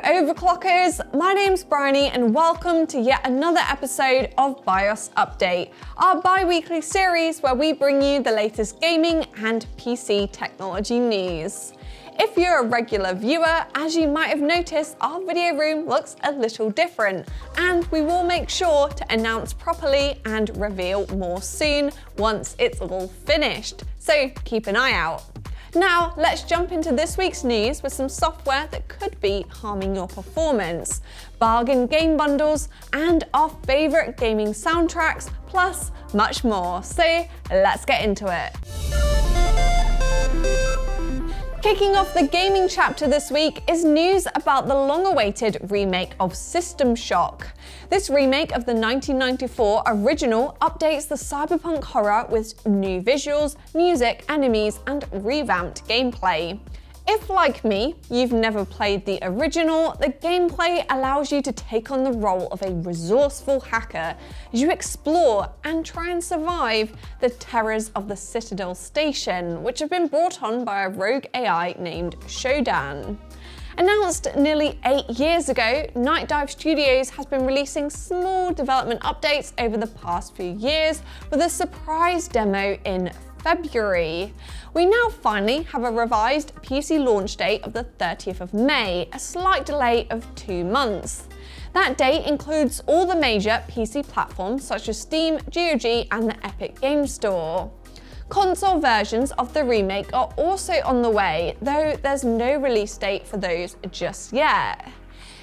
Overclockers, my name's Bryony and welcome to yet another episode of BIOS Update, our bi-weekly series where we bring you the latest gaming and PC technology news. If you're a regular viewer, as you might have noticed, our video room looks a little different, and we will make sure to announce properly and reveal more soon once it's all finished, so keep an eye out. Now, let's jump into this week's news with some software that could be harming your performance, bargain game bundles, and our favourite gaming soundtracks, plus much more. So let's get into it. Kicking off the gaming chapter this week is news about the long-awaited remake of System Shock. This remake of the 1994 original updates the cyberpunk horror with new visuals, music, enemies, and revamped gameplay. If, like me, you've never played the original, the gameplay allows you to take on the role of a resourceful hacker as you explore and try and survive the terrors of the Citadel Station, which have been brought on by a rogue AI named Shodan. Announced nearly 8 years ago, Night Dive Studios has been releasing small development updates over the past few years with a surprise demo in February. We now finally have a revised PC launch date of the 30th of May, a slight delay of 2 months. That date includes all the major PC platforms such as Steam, GOG, and the Epic Games Store. Console versions of the remake are also on the way, though there's no release date for those just yet.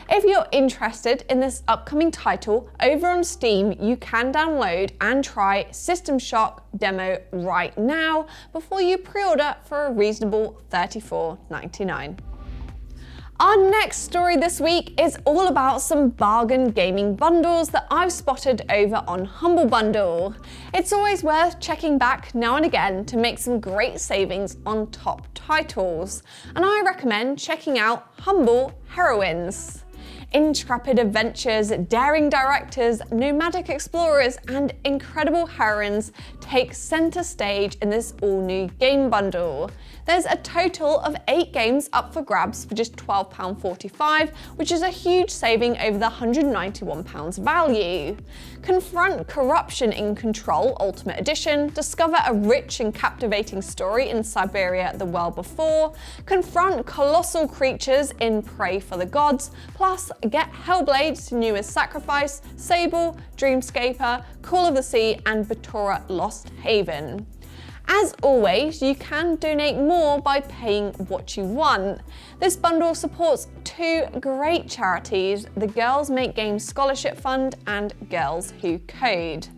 If you're interested in this upcoming title, over on Steam you can download and try System Shock demo right now before you pre-order for a reasonable $34.99. Our next story this week is all about some bargain gaming bundles that I've spotted over on Humble Bundle. It's always worth checking back now and again to make some great savings on top titles, and I recommend checking out Humble Heroines. Intrepid adventures, daring directors, nomadic explorers, and incredible heroines take center stage in this all-new game bundle. There's a total of 8 games up for grabs for just £12.45, which is a huge saving over the £191 value. Confront corruption in Control Ultimate Edition, discover a rich and captivating story in Siberia the World Before, confront colossal creatures in Prey for the Gods, plus get Hellblade: Senua's Sacrifice, Sable, Dreamscaper, Call of the Sea, and Batora Lost Haven. As always, you can donate more by paying what you want. This bundle supports 2 great charities, the Girls Make Games Scholarship Fund and Girls Who Code.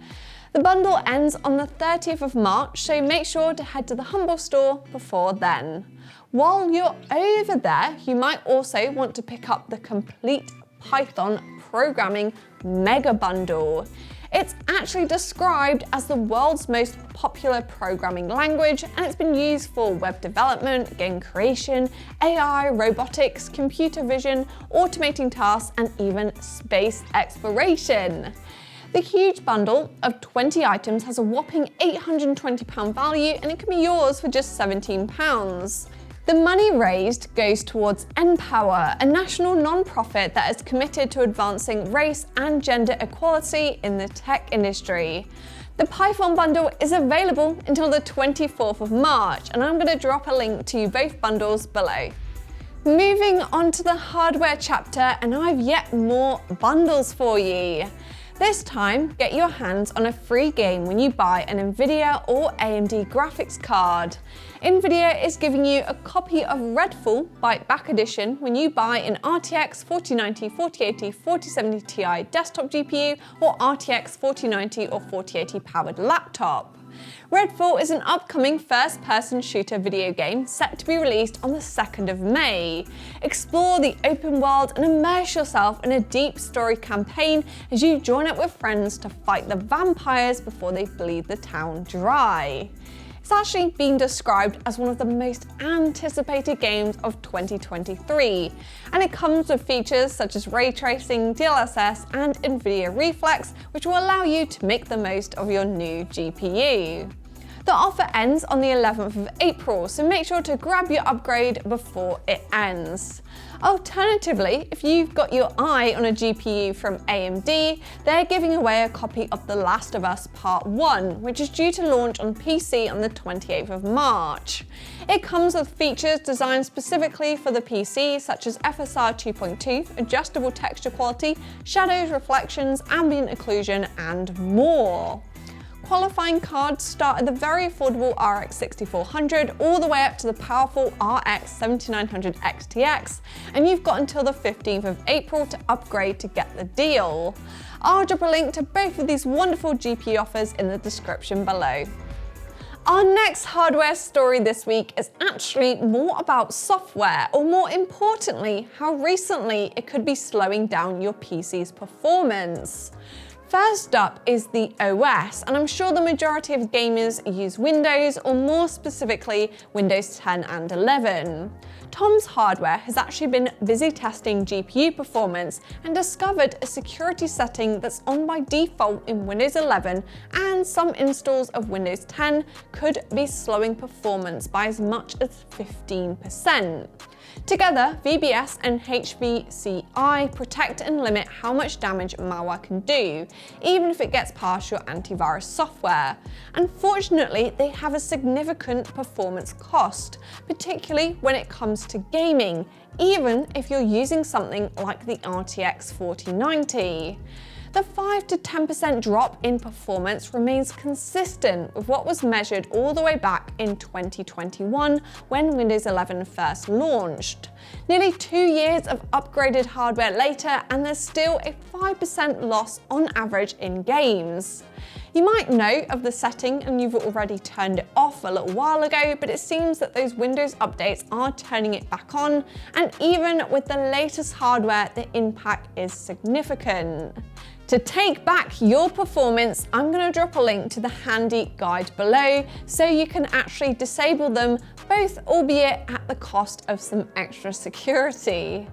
The bundle ends on the 30th of March, so make sure to head to the Humble store before then. While you're over there, you might also want to pick up the Complete Python Programming Mega Bundle. It's actually described as the world's most popular programming language, and it's been used for web development, game creation, AI, robotics, computer vision, automating tasks, and even space exploration. The huge bundle of 20 items has a whopping £820 value, and it can be yours for just £17. The money raised goes towards Empower, a national non-profit that is committed to advancing race and gender equality in the tech industry. The Python bundle is available until the 24th of March, and I'm going to drop a link to both bundles below. Moving on to the hardware chapter, and I've yet more bundles for you. This time, get your hands on a free game when you buy an Nvidia or AMD graphics card. Nvidia is giving you a copy of Redfall Byte Back Edition when you buy an RTX 4090, 4080, 4070 Ti desktop GPU or RTX 4090 or 4080 powered laptop. Redfall is an upcoming first-person shooter video game set to be released on the 2nd of May. Explore the open world and immerse yourself in a deep story campaign as you join up with friends to fight the vampires before they bleed the town dry. It's actually been described as one of the most anticipated games of 2023, and it comes with features such as ray tracing, DLSS, and Nvidia Reflex, which will allow you to make the most of your new GPU. The offer ends on the 11th of April, so make sure to grab your upgrade before it ends. Alternatively, if you've got your eye on a GPU from AMD, they're giving away a copy of The Last of Us Part 1, which is due to launch on PC on the 28th of March. It comes with features designed specifically for the PC, such as FSR 2.2, adjustable texture quality, shadows, reflections, ambient occlusion, and more. Qualifying cards start at the very affordable RX 6400 all the way up to the powerful RX 7900 XTX, and you've got until the 15th of April to upgrade to get the deal. I'll drop a link to both of these wonderful GPU offers in the description below. Our next hardware story this week is actually more about software, or more importantly, how recently it could be slowing down your PC's performance. First up is the OS, and I'm sure the majority of gamers use Windows, or more specifically, Windows 10 and 11. Tom's Hardware has actually been busy testing GPU performance and discovered a security setting that's on by default in Windows 11, and some installs of Windows 10 could be slowing performance by as much as 15%. Together, VBS and HVCI protect and limit how much damage malware can do, even if it gets past your antivirus software. Unfortunately, they have a significant performance cost, particularly when it comes to gaming, even if you're using something like the RTX 4090. The 5 to 10% drop in performance remains consistent with what was measured all the way back in 2021 when Windows 11 first launched. Nearly 2 years of upgraded hardware later, and there's still a 5% loss on average in games. You might know of the setting and you've already turned it off a little while ago, but it seems that those Windows updates are turning it back on, and even with the latest hardware, the impact is significant. To take back your performance, I'm going to drop a link to the handy guide below so you can actually disable them, both albeit at the cost of some extra security.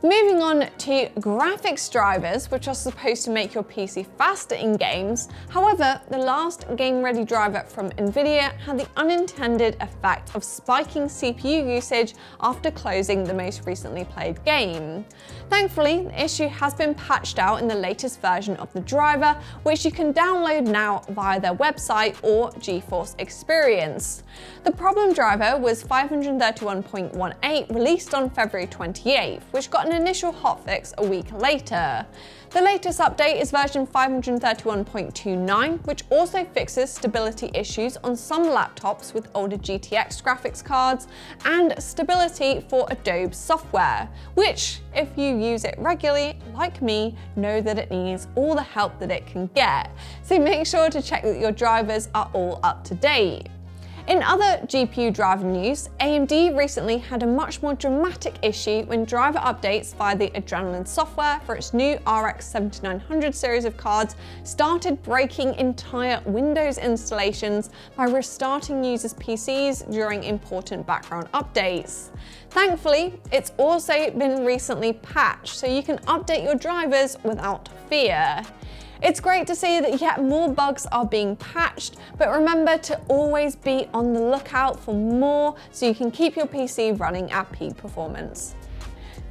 Moving on to graphics drivers, which are supposed to make your PC faster in games. However, the last game-ready driver from NVIDIA had the unintended effect of spiking CPU usage after closing the most recently played game. Thankfully, the issue has been patched out in the latest version of the driver, which you can download now via their website or GeForce Experience. The problem driver was 531.18, released on February 28th, which got an initial hotfix a week later. The latest update is version 531.29, which also fixes stability issues on some laptops with older GTX graphics cards and stability for Adobe software, which, if you use it regularly, like me, know that it needs all the help that it can get. So make sure to check that your drivers are all up to date. In other GPU driver news, AMD recently had a much more dramatic issue when driver updates via the Adrenalin software for its new RX 7900 series of cards started breaking entire Windows installations by restarting users' PCs during important background updates. Thankfully, it's also been recently patched, so you can update your drivers without fear. It's great to see that yet more bugs are being patched, but remember to always be on the lookout for more so you can keep your PC running at peak performance.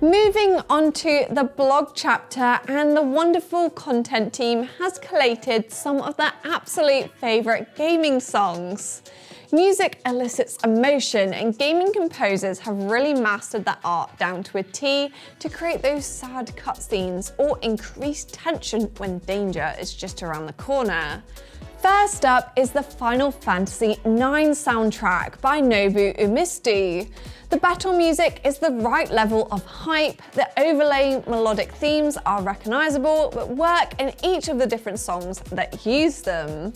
Moving on to the blog chapter, and the wonderful content team has collated some of their absolute favourite gaming songs. Music elicits emotion, and gaming composers have really mastered that art down to a T to create those sad cutscenes or increase tension when danger is just around the corner. First up is the Final Fantasy IX soundtrack by Nobu Uemitsu. The battle music is the right level of hype, the overlaying melodic themes are recognisable but work in each of the different songs that use them.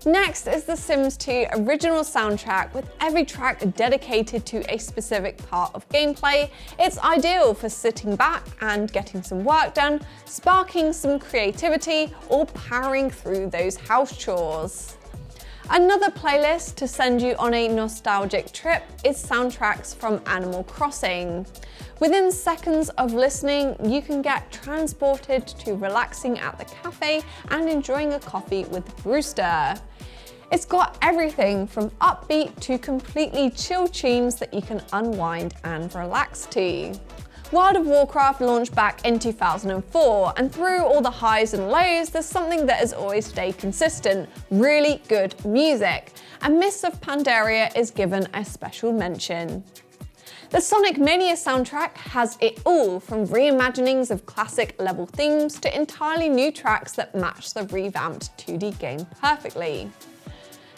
Next is the Sims 2 original soundtrack, with every track dedicated to a specific part of gameplay. It's ideal for sitting back and getting some work done, sparking some creativity, or powering through those house chores. Another playlist to send you on a nostalgic trip is soundtracks from Animal Crossing. Within seconds of listening, you can get transported to relaxing at the cafe and enjoying a coffee with Brewster. It's got everything from upbeat to completely chill tunes that you can unwind and relax to. World of Warcraft launched back in 2004, and through all the highs and lows, there's something that has always stayed consistent: really good music. And Mists of Pandaria is given a special mention. The Sonic Mania soundtrack has it all, from reimaginings of classic level themes to entirely new tracks that match the revamped 2D game perfectly.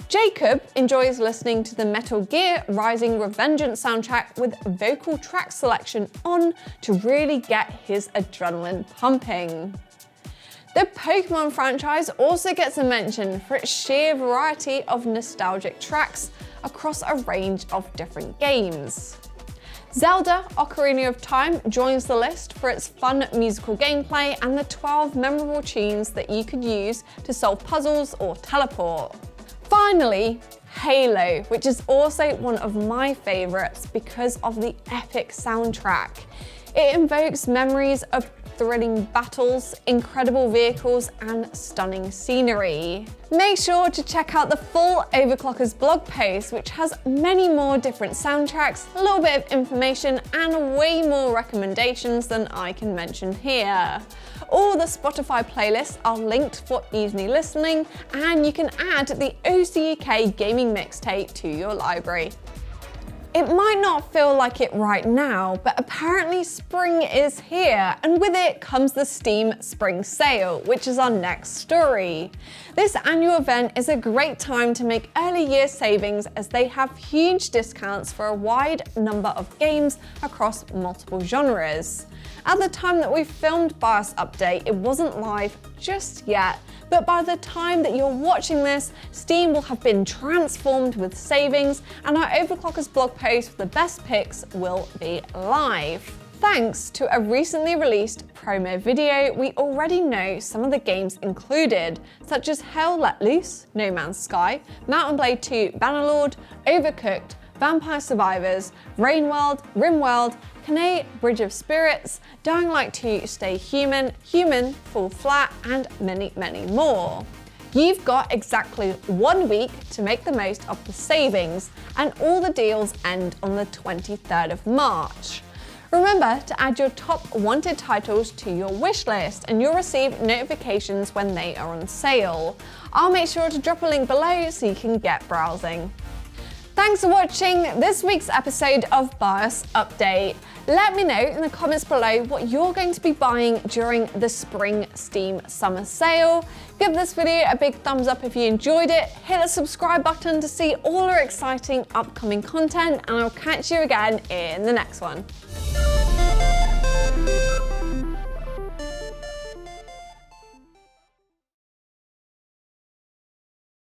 Jacob enjoys listening to the Metal Gear Rising Revengeance soundtrack with vocal track selection on to really get his adrenaline pumping. The Pokemon franchise also gets a mention for its sheer variety of nostalgic tracks across a range of different games. Zelda Ocarina of Time joins the list for its fun musical gameplay and the 12 memorable tunes that you could use to solve puzzles or teleport. Finally, Halo, which is also one of my favourites because of the epic soundtrack. It invokes memories of thrilling battles, incredible vehicles, and stunning scenery. Make sure to check out the full Overclockers blog post, which has many more different soundtracks, a little bit of information, and way more recommendations than I can mention here. All the Spotify playlists are linked for easy listening, and you can add the OCUK gaming mixtape to your library. It might not feel like it right now, but apparently spring is here, and with it comes the Steam Spring Sale, which is our next story. This annual event is a great time to make early year savings, as they have huge discounts for a wide number of games across multiple genres. At the time that we filmed BIOS Update, it wasn't live just yet, but by the time that you're watching this, Steam will have been transformed with savings, and our Overclockers blog post with the best picks will be live. Thanks to a recently released promo video, we already know some of the games included, such as Hell Let Loose, No Man's Sky, Mount & Blade 2 Bannerlord, Overcooked, Vampire Survivors, Rainworld, RimWorld, Kane Bridge of Spirits, Dying Light 2 Stay Human, Human Fall Flat, and many, many more. You've got exactly 1 week to make the most of the savings, and all the deals end on the 23rd of March. Remember to add your top wanted titles to your wish list, and you'll receive notifications when they are on sale. I'll make sure to drop a link below so you can get browsing. Thanks for watching this week's episode of BIOS Update. Let me know in the comments below what you're going to be buying during the Spring Steam Summer Sale. Give this video a big thumbs up if you enjoyed it, hit the subscribe button to see all our exciting upcoming content, and I'll catch you again in the next one.